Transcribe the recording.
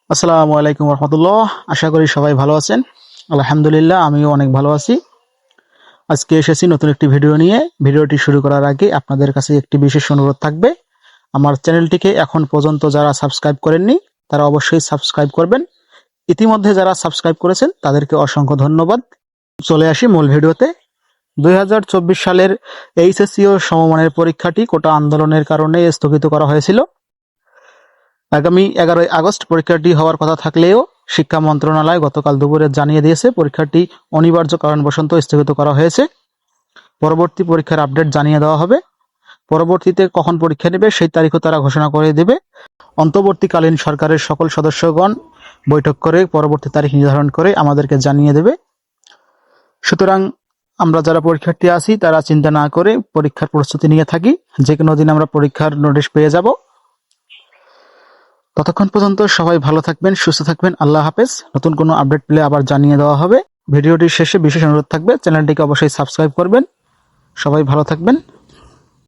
আসসালামু আলাইকুম রহমতুল্লাহ। আশা করি সবাই ভালো আছেন। আলহামদুলিল্লাহ, আমিও অনেক ভালো আছি। আজকে এসেছি নতুন একটি ভিডিও নিয়ে। ভিডিওটি শুরু করার আগে আপনাদের কাছে একটি বিশেষ অনুরোধ থাকবে। আমার চ্যানেলটিকে এখন পর্যন্ত যারা সাবস্ক্রাইব করেননি তারা অবশ্যই সাবস্ক্রাইব করবেন। ইতিমধ্যে যারা সাবস্ক্রাইব করেছেন তাদেরকে অসংখ্য ধন্যবাদ। চলে আসি মূল ভিডিওতে। 2024 সালের এইচএসসি ও সমমানের পরীক্ষাটি কোটা আন্দোলনের কারণে স্থগিত করা হয়েছিল। আগামী 11 আগস্ট পরীক্ষাটি হওয়ার কথা থাকলেও শিক্ষা মন্ত্রণালয় গতকাল দুপুরে জানিয়ে দিয়েছে পরীক্ষাটি অনিবার্য কারণবশত স্থগিত করা হয়েছে। পরবর্তী পরীক্ষার আপডেট জানিয়ে দেওয়া হবে। পরবর্তীতে কখন পরীক্ষা নেবে সেই তারিখও তারা ঘোষণা করে দেবে। অন্তর্বর্তীকালীন সরকারের সকল সদস্যগণ বৈঠক করে পরবর্তী তারিখ নির্ধারণ করে আমাদেরকে জানিয়ে দেবে। সুতরাং আমরা যারা পরীক্ষার্থী আছি তারা চিন্তা না করে পরীক্ষার প্রস্তুতি নিয়ে থাকি। যে কোনো দিন আমরা পরীক্ষার নোটিশ পেয়ে যাব। ততক্ষণ পর্যন্ত সবাই ভালো থাকবেন, সুস্থ থাকবেন। আল্লাহ হাফেজ। নতুন কোনো আপডেট পেলে আবার জানিয়ে দেওয়া হবে। ভিডিওটির শেষে বিশেষ অনুরোধ থাকবে, চ্যানেলটিকে অবশ্যই সাবস্ক্রাইব করবেন। সবাই ভালো থাকবেন।